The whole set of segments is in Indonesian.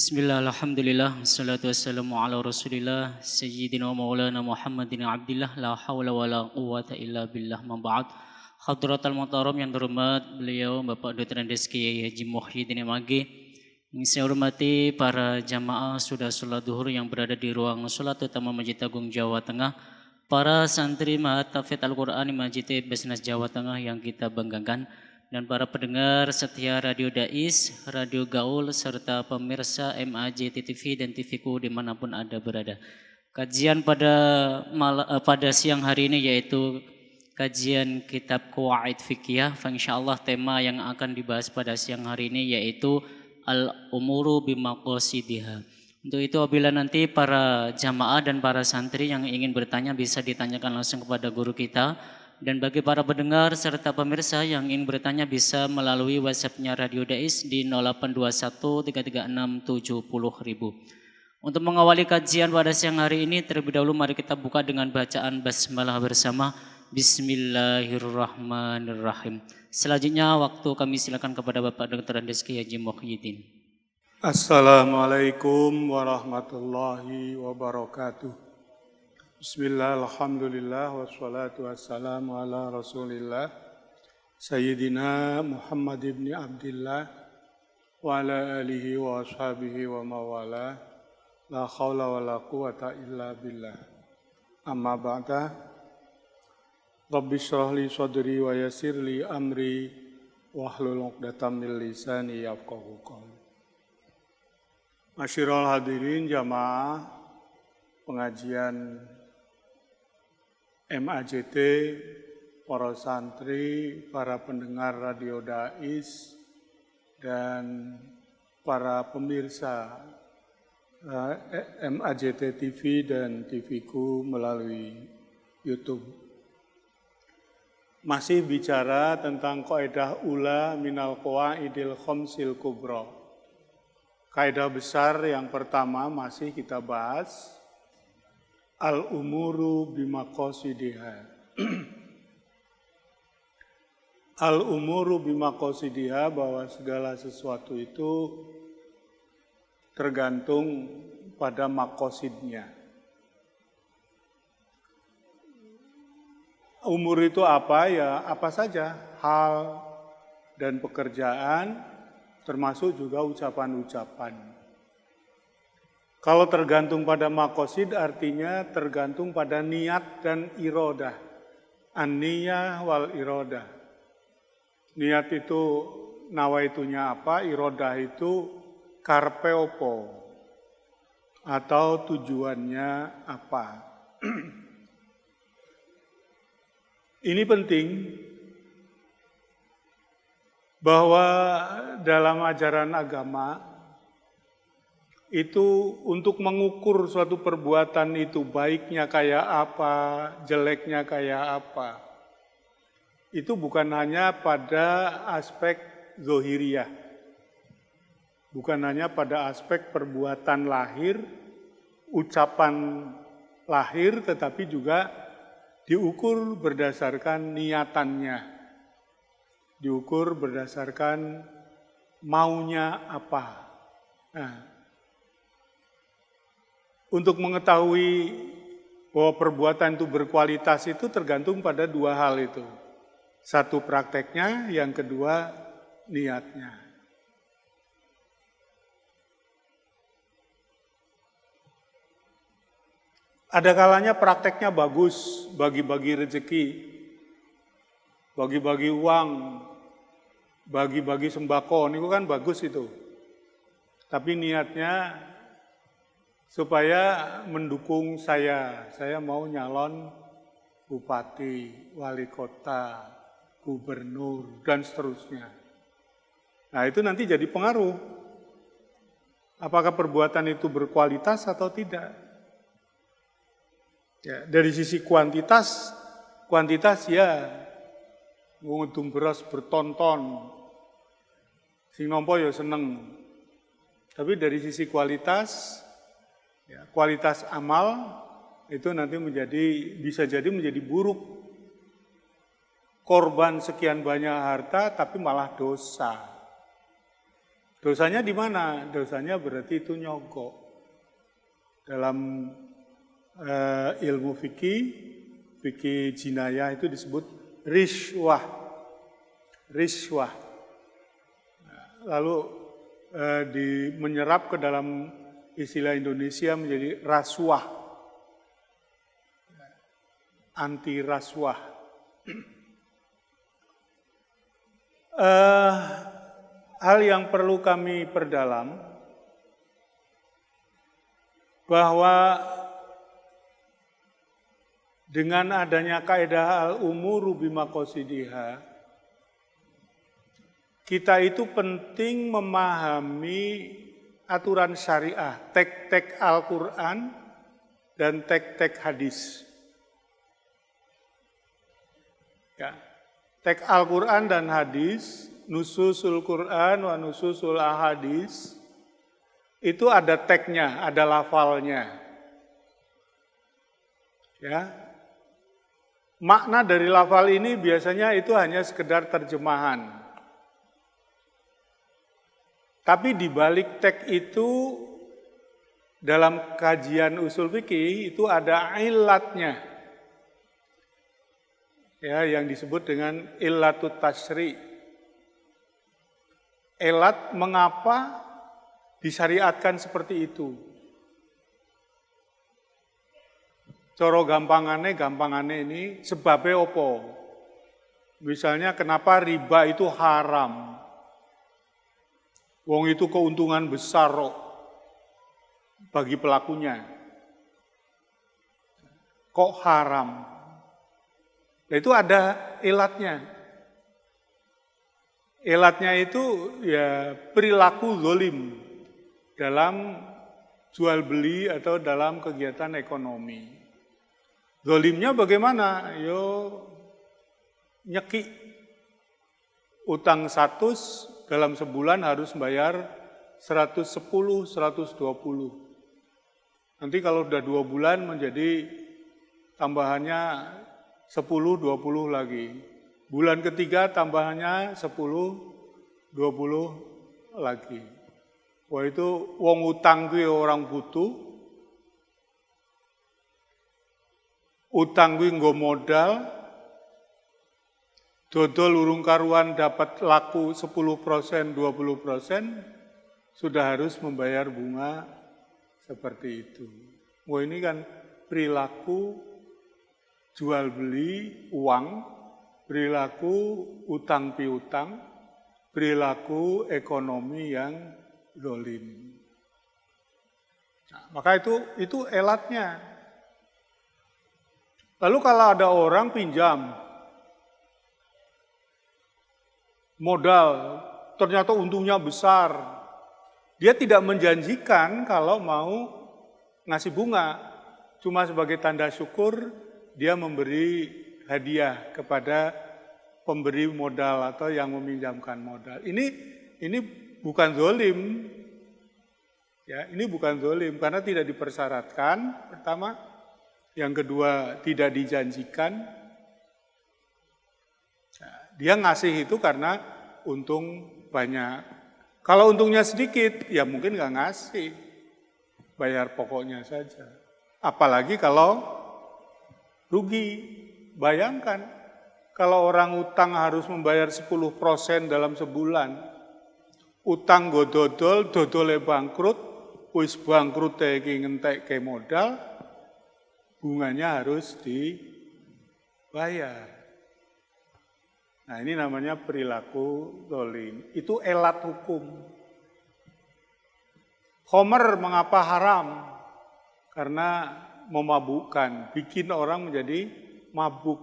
Bismillah, alhamdulillah, wassalatu wassalamu ala rasulillah, sayyidina wa maulana Muhammadin abdillah, la hawla wa la quwata illa billah, maba'ad. Hadratal Muhtaram yang terhormat beliau Bapak Dr. Andes Kiai Haji Muhyiddin MAG. Yang saya hormati para jamaah sudah sholat duhur yang berada di ruang sholat utama Masjid Agung Jawa Tengah, para santri Ma'had Tahfidz Al-Quran Masjid Basnas Jawa Tengah yang kita banggakan, dan para pendengar setia Radio Dais, Radio Gaul, serta pemirsa MAJ TV dan TVku dimanapun Anda berada. Kajian pada siang hari ini yaitu kajian kitab Qawaid Fiqhiyah. Insyaallah tema yang akan dibahas pada siang hari ini yaitu Al-Umuru Bimaqasidiha. Untuk itu apabila nanti para jamaah dan para santri yang ingin bertanya bisa ditanyakan langsung kepada guru kita. Dan bagi para pendengar serta pemirsa yang ingin bertanya bisa melalui WhatsApp-nya Radio Dais di 0821 336 70.000. Untuk mengawali kajian pada siang hari ini terlebih dahulu mari kita buka dengan bacaan basmalah bersama. Bismillahirrahmanirrahim. Selanjutnya waktu kami silakan kepada Bapak Dr. Andes Kiai Haji Muhyiddin. Assalamualaikum warahmatullahi wabarakatuh. Bismillah, alhamdulillah, wassalatu wassalamu ala rasulillah Sayyidina Muhammad ibn Abdillah wa ala alihi wa ashabihi wa mawala la khawla wa la quwata illa billah. Amma ba'da, Rabbi syrah li sadri wa yassir li amri wahlul 'uqdatam min lisani yafqahu qawli. Masyiral hadirin jamaah pengajian MAJT, para santri, para pendengar Radio Dais, dan para pemirsa MAJT TV dan TVku melalui YouTube. Masih bicara tentang kaidah ula minal qawaidil khamsil kubra. Kaidah besar yang pertama masih kita bahas, Al-umuru bimaqasidiha. Al-umuru bimaqasidiha, bahwa segala sesuatu itu tergantung pada maqasidnya. Umur itu apa? Ya apa saja, hal dan pekerjaan, termasuk juga ucapan-ucapan. Kalau tergantung pada maqasid artinya tergantung pada niat dan irodah. An-niyah wal irodah. Niat itu nawaitunya apa, irodah itu karpe opo, atau tujuannya apa. Ini penting bahwa dalam ajaran agama itu untuk mengukur suatu perbuatan itu baiknya kayak apa, jeleknya kayak apa. Itu bukan hanya pada aspek zohiriyah, bukan hanya pada aspek perbuatan lahir, ucapan lahir, tetapi juga diukur berdasarkan niatannya, diukur berdasarkan maunya apa. Nah, untuk mengetahui bahwa perbuatan itu berkualitas itu tergantung pada dua hal itu. Satu prakteknya, yang kedua niatnya. Ada kalanya prakteknya bagus, bagi-bagi rezeki, bagi-bagi uang, bagi-bagi sembako, itu kan bagus itu. Tapi niatnya supaya mendukung saya mau nyalon bupati, wali kota, gubernur, dan seterusnya. Nah itu nanti jadi pengaruh. Apakah perbuatan itu berkualitas atau tidak? Ya, dari sisi kuantitas ya, ngedum beras bertonton, sing nompo ya seneng. Tapi dari sisi kualitas, ya, kualitas amal itu nanti bisa jadi menjadi buruk. Korban sekian banyak harta tapi malah dosa. Dosanya di mana? Dosanya berarti itu nyogok. Dalam ilmu fikih jinayah itu disebut rishwah. Rishwah. Lalu menyerap ke dalam istilah Indonesia menjadi rasuah. Anti rasuah. Hal yang perlu kami perdalam bahwa dengan adanya kaidah al-umuru bimaqasidiha, kita itu penting memahami aturan syariah, tek-tek Al-Quran dan tek-tek hadis. Ya. Tek Al-Quran dan hadis, nususul Quran wa nususul ahadis, itu ada teknya, ada lafalnya. Ya. Makna dari lafal ini biasanya itu hanya sekedar terjemahan. Tapi di balik teks itu dalam kajian usul fikih itu ada ilatnya. Ya, yang disebut dengan illatut tasyri'. Ilat mengapa disyariatkan seperti itu? Coro gampangane ini sebabnya opo? Misalnya kenapa riba itu haram? Wong itu keuntungan besar bagi pelakunya. Kok haram? Nah, itu ada ilatnya. Ilatnya itu ya perilaku zalim dalam jual beli atau dalam kegiatan ekonomi. Zalimnya bagaimana? Yo nyeki utang 100 dalam sebulan harus bayar 110, 120. Nanti kalau udah 2 bulan menjadi tambahannya 10, 20 lagi. Bulan ketiga tambahannya 10, 20 lagi. Wah itu wong utang gue orang butuh. Utang gue nggo modal. Dodol urung karuan dapat laku 10%, 20%, sudah harus membayar bunga seperti itu. Wah ini kan perilaku jual beli uang, perilaku utang piutang, perilaku ekonomi yang zalim. Nah, maka itu elatnya. Lalu kalau ada orang pinjam modal, ternyata untungnya besar. Dia tidak menjanjikan kalau mau ngasih bunga. Cuma sebagai tanda syukur, dia memberi hadiah kepada pemberi modal atau yang meminjamkan modal. Ini bukan zalim. Ya, ini bukan zalim karena tidak dipersyaratkan, pertama. Yang kedua, tidak dijanjikan. Dia ngasih itu karena untung banyak. Kalau untungnya sedikit, ya mungkin nggak ngasih. Bayar pokoknya saja. Apalagi kalau rugi. Bayangkan, kalau orang utang harus membayar 10% dalam sebulan. Utang go dodole bangkrut, wis bangkrut iki ngentekke modal, bunganya harus dibayar. Nah ini namanya perilaku zalim. Itu elat hukum. Khomer mengapa haram? Karena memabukkan, bikin orang menjadi mabuk.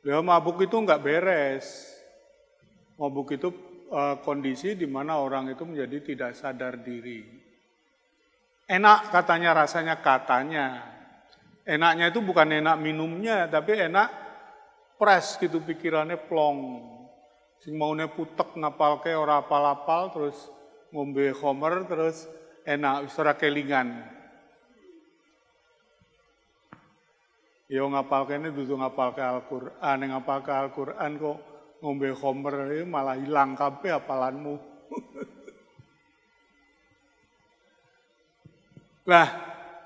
Ya mabuk itu enggak beres. Mabuk itu kondisi di mana orang itu menjadi tidak sadar diri. Enak katanya rasanya katanya. Enaknya itu bukan enak minumnya, tapi enak pres gitu pikirannya plong. Sing maune putek ngapalke ora apal-apal terus ngombe khomer terus enak wis ora kelingan. Yo ngapalkene dudu ngapalke Al-Qur'an, ngapalke Al-Qur'an kok ngombe khomer malah hilang kabeh apalanmu. Nah,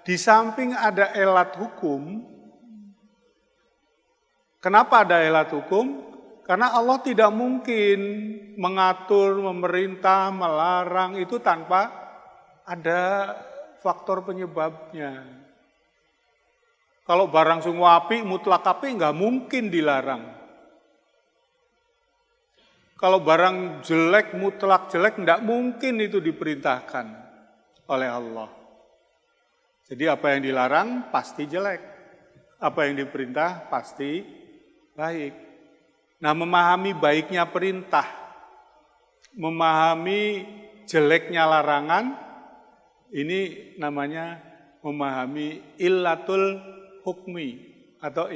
di samping ada elat hukum, kenapa ada elat hukum? Karena Allah tidak mungkin mengatur, memerintah, melarang itu tanpa ada faktor penyebabnya. Kalau barang semua api, mutlak api nggak mungkin dilarang. Kalau barang jelek, mutlak jelek, nggak mungkin itu diperintahkan oleh Allah. Jadi apa yang dilarang pasti jelek. Apa yang diperintah pasti baik. Nah, memahami baiknya perintah, memahami jeleknya larangan, ini namanya memahami illatul hukmi atau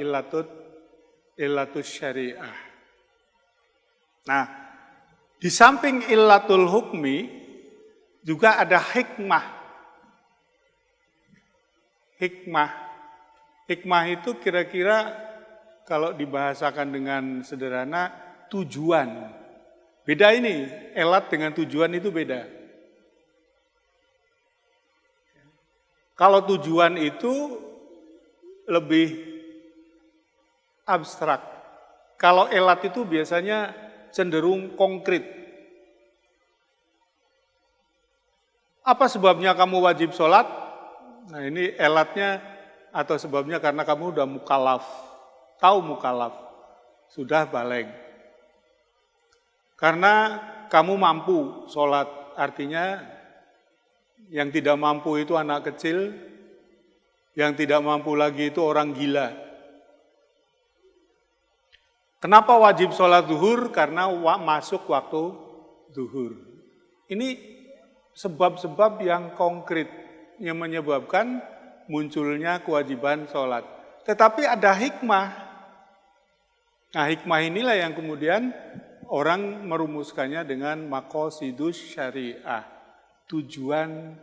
illatus syariah. Nah, di samping illatul hukmi juga ada hikmah. Hikmah itu kira-kira kalau dibahasakan dengan sederhana, tujuan. Beda ini, elat dengan tujuan itu beda. Kalau tujuan itu lebih abstrak. Kalau elat itu biasanya cenderung konkret. Apa sebabnya kamu wajib sholat? Nah, ini elatnya atau sebabnya karena kamu udah mukallaf. Tahu mukallaf, sudah baligh. Karena kamu mampu sholat, artinya yang tidak mampu itu anak kecil, yang tidak mampu lagi itu orang gila. Kenapa wajib sholat zuhur? Karena masuk waktu zuhur. Ini sebab-sebab yang konkret yang menyebabkan munculnya kewajiban sholat. Tetapi ada hikmah. Nah, hikmah inilah yang kemudian orang merumuskannya dengan maqasidus syariah. Tujuan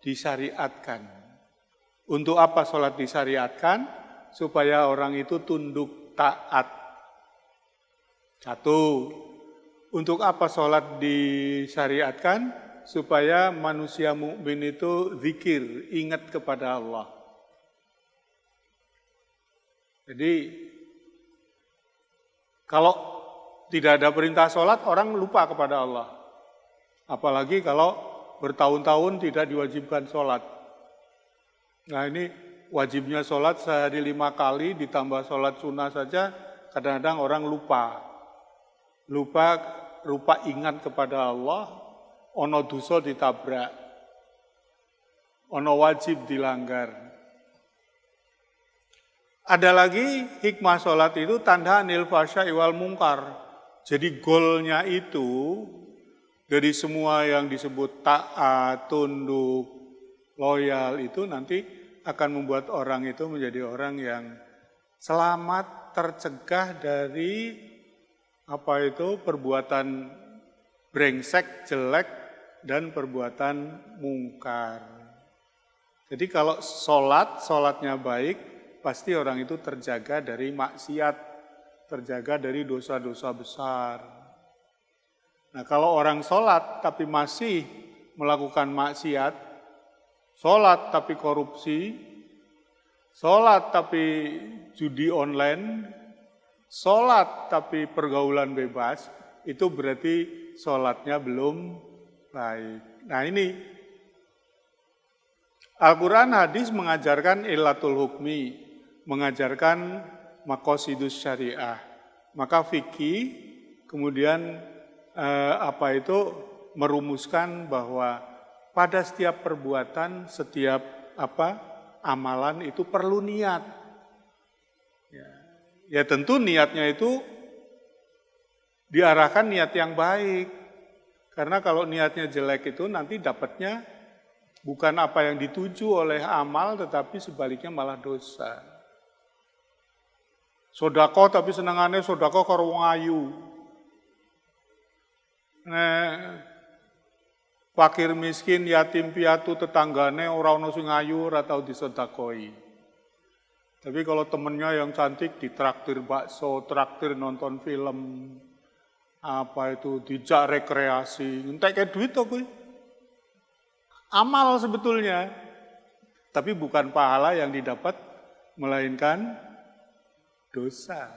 disyariatkan. Untuk apa sholat disyariatkan? Supaya orang itu tunduk taat. Satu, untuk apa sholat disyariatkan? Supaya manusia mukmin itu zikir, ingat kepada Allah. Jadi, kalau tidak ada perintah sholat, orang lupa kepada Allah. Apalagi kalau bertahun-tahun tidak diwajibkan sholat. Nah, ini wajibnya sholat sehari 5 kali, ditambah sholat sunnah saja, kadang-kadang orang lupa. Lupa ingat kepada Allah, ono dosa ditabrak, ono wajib dilanggar. Ada lagi hikmah sholat itu tanda anil fasya wal mungkar. Jadi goalnya itu dari semua yang disebut taat, tunduk, loyal itu nanti akan membuat orang itu menjadi orang yang selamat, tercegah dari perbuatan brengsek, jelek, dan perbuatan mungkar. Jadi kalau sholatnya baik, pasti orang itu terjaga dari maksiat, terjaga dari dosa-dosa besar. Nah, kalau orang sholat tapi masih melakukan maksiat, sholat tapi korupsi, sholat tapi judi online, sholat tapi pergaulan bebas, itu berarti sholatnya belum baik. Nah, ini Al-Quran hadis mengajarkan illatul hukmi, mengajarkan maqasidus syariah. Maka fikih kemudian merumuskan bahwa pada setiap perbuatan, setiap amalan itu perlu niat. Ya tentu niatnya itu diarahkan niat yang baik. Karena kalau niatnya jelek itu nanti dapatnya bukan apa yang dituju oleh amal, tetapi sebaliknya malah dosa. Sodako tapi senengannya sodako karo wong ayu. Fakir miskin, yatim piatu, tetanggane ora ono sing ayu, ora tau disodakoi. Tapi kalau temennya yang cantik ditraktir bakso, traktir nonton film, dijak rekreasi, entek kayak duit tuh kuwi. Amal sebetulnya. Tapi bukan pahala yang didapat, melainkan dosa.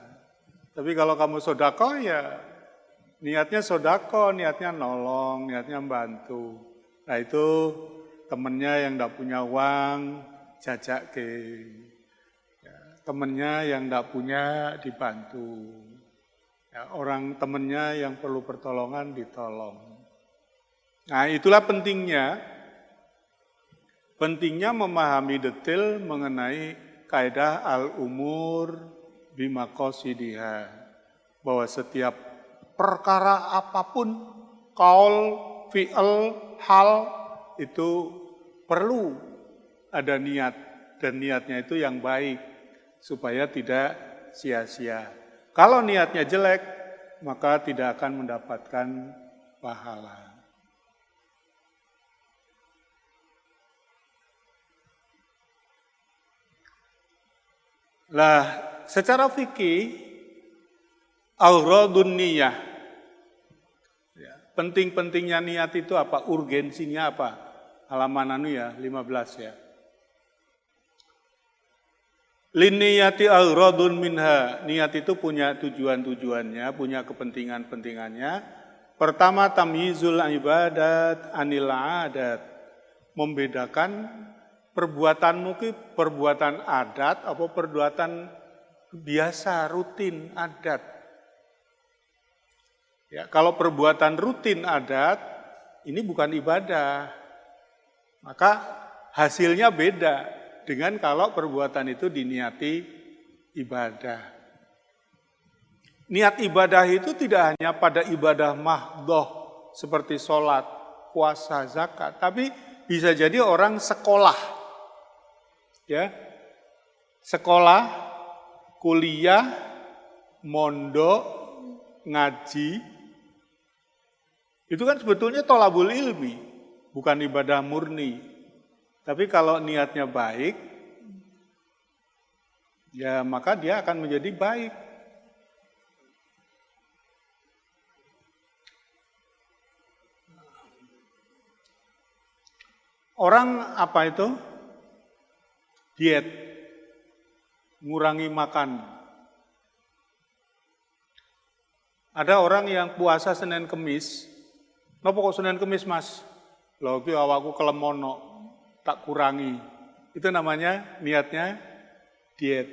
Tapi kalau kamu sodako ya niatnya sodako, niatnya nolong, niatnya membantu. Nah itu temennya yang tidak punya uang, jajak ke. Temennya yang tidak punya dibantu. Ya, orang temennya yang perlu pertolongan ditolong. Nah itulah pentingnya memahami detail mengenai kaidah al-umur bimaqasidiha. Bahwa setiap perkara apapun, qaul, fi'al, hal, itu perlu ada niat. Dan niatnya itu yang baik. Supaya tidak sia-sia. Kalau niatnya jelek, maka tidak akan mendapatkan pahala. Lah, secara fikih, auradun niyah. Ya, penting-pentingnya niat itu apa? Urgensinya apa? Halaman 15 ya. Linniyati auradun minha. Niat itu punya tujuan-tujuannya, punya kepentingan-pentingannya. Pertama, tamyizul ibadat anil adat. Membedakan perbuatanmu ke perbuatan adat atau perbuatan biasa, rutin, adat. Ya, kalau perbuatan rutin adat, ini bukan ibadah. Maka hasilnya beda dengan kalau perbuatan itu diniati ibadah. Niat ibadah itu tidak hanya pada ibadah mahdhoh seperti sholat, puasa, zakat, tapi bisa jadi orang sekolah, ya, sekolah, kuliah, mondok, ngaji, itu kan sebetulnya tholabul ilmi, bukan ibadah murni. Tapi kalau niatnya baik, ya maka dia akan menjadi baik. Orang apa itu? Diet, ngurangi makan. Ada orang yang puasa Senin Kemis, napa kok Senin Kemis mas? Lho ki awakku kelemono. Tak kurangi. Itu namanya niatnya diet.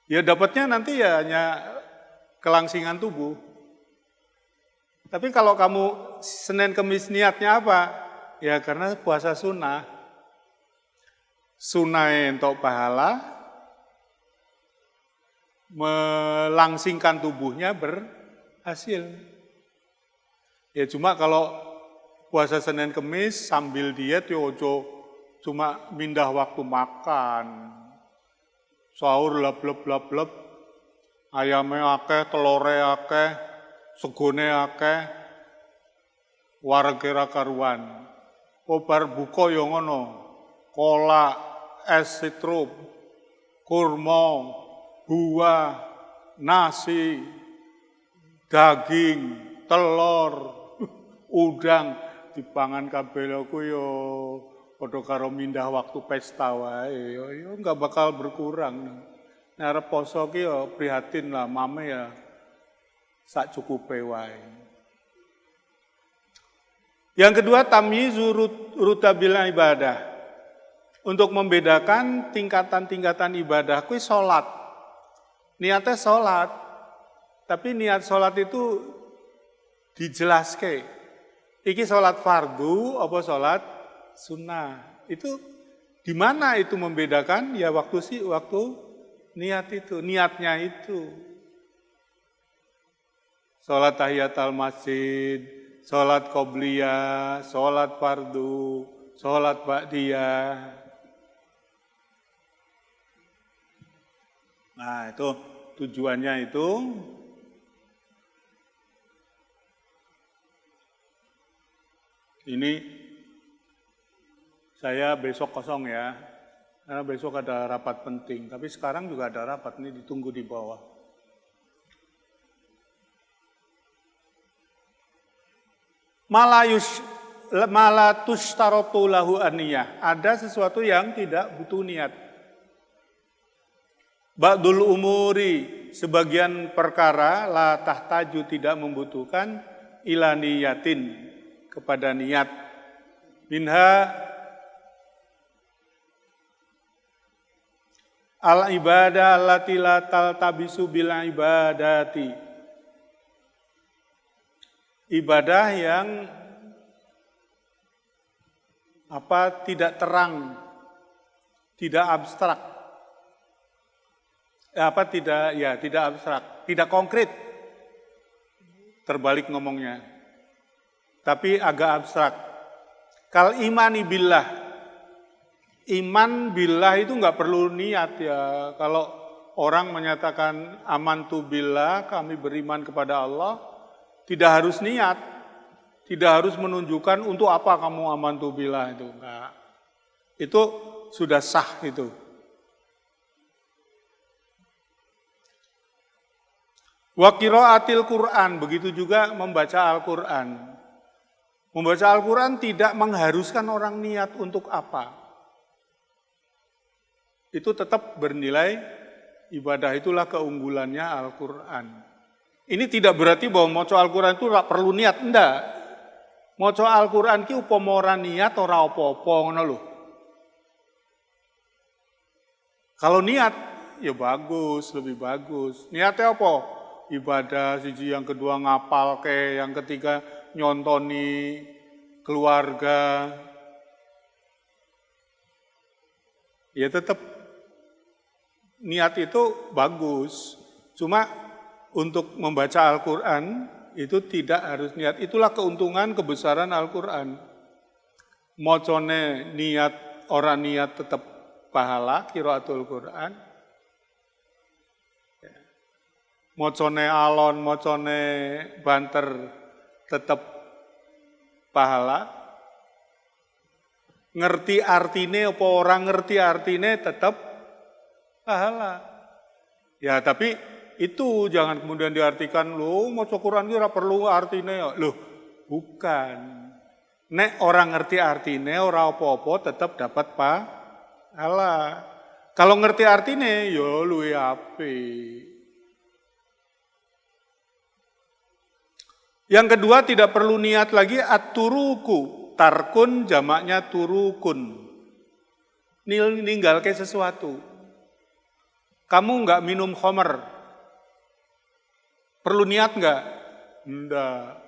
Ya dapatnya nanti ya hanya kelangsingan tubuh. Tapi kalau kamu Senin Kemis niatnya apa? Ya karena puasa sunnah. Sunnah untuk pahala, melangsingkan tubuhnya berhasil. Ya cuma kalau puasa Senin Kemis sambil diet ya ojo cuma mindah waktu makan. Sahur lep, ayamnya akeh, telore akeh, segone akeh, warege ra karuan. Bar buka ya ngono. Kolak, es sirup, kurma, buah, nasi, daging, telur, udang. Dipangan kabeh aku yo padha karo mindah waktu pesta wae yo enggak bakal berkurang. Nek arep poso ki yo prihatin lah mame ya sak cukupe wae. Yang kedua tamyizu rutabil ibadah. Untuk membedakan tingkatan-tingkatan ibadah kuwi salat. Niatnya salat. Tapi niat salat itu dijelaske. Iki sholat fardu apa sholat sunnah. Itu di mana itu membedakan? Ya waktu niat itu, niatnya itu. Sholat tahiyatul masjid, sholat qobliyah, sholat fardu, sholat ba'diyah. Nah itu tujuannya itu. Ini saya besok kosong ya, karena besok ada rapat penting. Tapi sekarang juga ada rapat, ini ditunggu di bawah. malatus tarotu lahu aniyah. Ada sesuatu yang tidak butuh niat. Ba'dul umuri, sebagian perkara la tahtaju tidak membutuhkan ila niyatin, kepada niat. Minha al ibadah allati la taltabisu bil ibadati. Ibadah yang tidak terang, tidak abstrak. Tidak abstrak, tidak konkret. Terbalik ngomongnya. Tapi agak abstrak. Kal imani billah. Iman billah itu nggak perlu niat ya. Kalau orang menyatakan amantu billah, kami beriman kepada Allah, tidak harus niat. Tidak harus menunjukkan untuk apa kamu amantu billah itu. Enggak. Itu sudah sah itu. Wa qiraatil Qur'an, begitu juga membaca Al-Qur'an. Membaca Al-Qur'an tidak mengharuskan orang niat untuk apa. Itu tetap bernilai ibadah, itulah keunggulannya Al-Qur'an. Ini tidak berarti bahwa maca Al-Qur'an itu tidak perlu niat, enggak. Maca Al-Qur'an ki upama ora niat ora apa-apa ngono lho. Kalau niat ya bagus, lebih bagus. Niatnya apa? Ibadah, siji, yang kedua ngapal ke, yang ketiga nyontoni keluarga. Ya tetap niat itu bagus. Cuma untuk membaca Al-Qur'an itu tidak harus niat. Itulah keuntungan kebesaran Al-Qur'an. Mocone niat, orang niat tetap pahala qiraatul Qur'an. Mocone alon, mocone banter, tetap pahala. Ngerti artine apa orang ngerti artine tetap pahala. Ya tapi itu jangan kemudian diartikan, loh maca Quran ora perlu artine. Loh, bukan. Nek orang ngerti artine ora apa-apa tetap dapat pahala. Kalau ngerti artine ya luwih apik. Yang kedua tidak perlu niat lagi at-turuku. Tarkun jamaknya turukun. Ninggal ke sesuatu. Kamu enggak minum khamr. Perlu niat enggak? Enggak.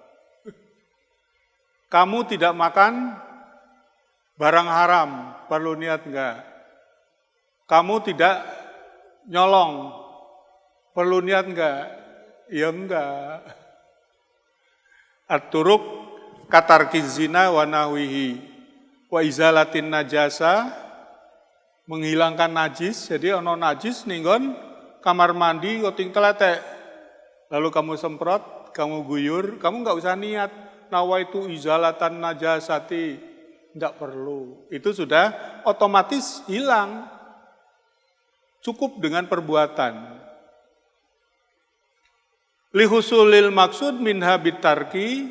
Kamu tidak makan barang haram. Perlu niat enggak? Kamu tidak nyolong. Perlu niat enggak? Ya enggak. At-turuk katarkiz zina wa nahwihi wa izalatin najasa, menghilangkan najis. Jadi ono najis ninggon kamar mandi koting teletek. Lalu kamu semprot, kamu guyur, kamu enggak usah niat nawaitu izalatan najasati. Enggak perlu. Itu sudah otomatis hilang. Cukup dengan perbuatan. Lihusulil maksud minha bitarki,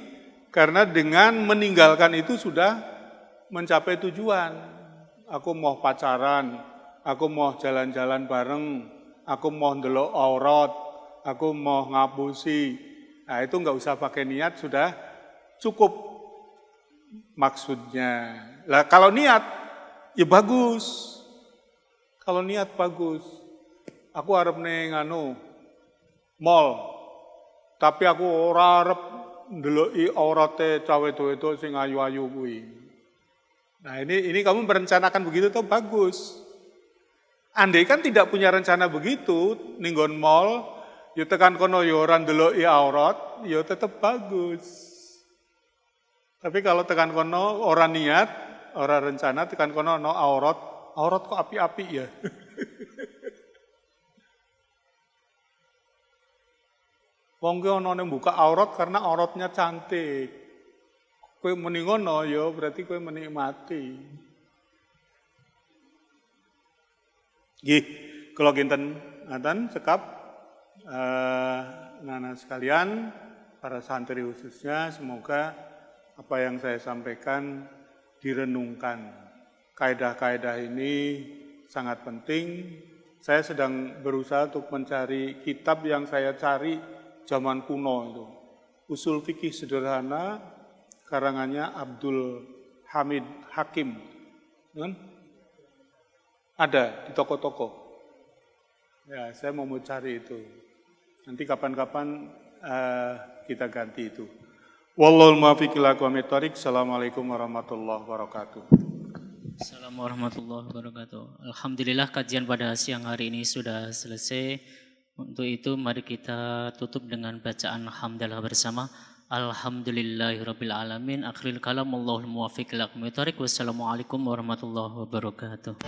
karena dengan meninggalkan itu sudah mencapai tujuan. Aku mau pacaran, aku mau jalan-jalan bareng, aku mau ndelok aurat, aku mau ngapusi. Nah itu enggak usah pakai niat, sudah cukup maksudnya. Lah kalau niat, ya bagus. Kalau niat bagus. Aku arep ning mall. Tapi aku ora arep ndeloki aurate cawe wedok sing ayu-ayu kuwi. Nah, ini kamu merencanakan begitu tuh bagus. Andai kan tidak punya rencana begitu, ninggon mall, ya tekan kono ya ora ndeloki aurat, ya tetap bagus. Tapi kalau tekan kono ora niat, ora rencana, tekan kono no aurat kok api-api ya. Wong ki ana buka aurat karena auratnya cantik. Kowe muni ngono ya berarti kowe menikmati. Nggih, kula kinten ngaten cekap anak sekalian, para santri khususnya, semoga apa yang saya sampaikan direnungkan. Kaidah-kaidah ini sangat penting. Saya sedang berusaha untuk mencari kitab yang saya cari zaman kuno itu. Usul fikih sederhana, karangannya Abdul Hamid Hakim. Kan? Ada di toko-toko. Ya, saya mau cari itu. Nanti kapan-kapan kita ganti itu. Wallahul muwaffiq ila aqwamit thoriq. Assalamualaikum warahmatullahi wabarakatuh. Assalamualaikum warahmatullahi wabarakatuh. Alhamdulillah kajian pada siang hari ini sudah selesai. Untuk itu mari kita tutup dengan bacaan hamdalah bersama. Alhamdulillahirabbil alamin. Akhirul kalam wallahul muwaffiq ila aqwamit thoriq. Wassalamualaikum warahmatullahi wabarakatuh.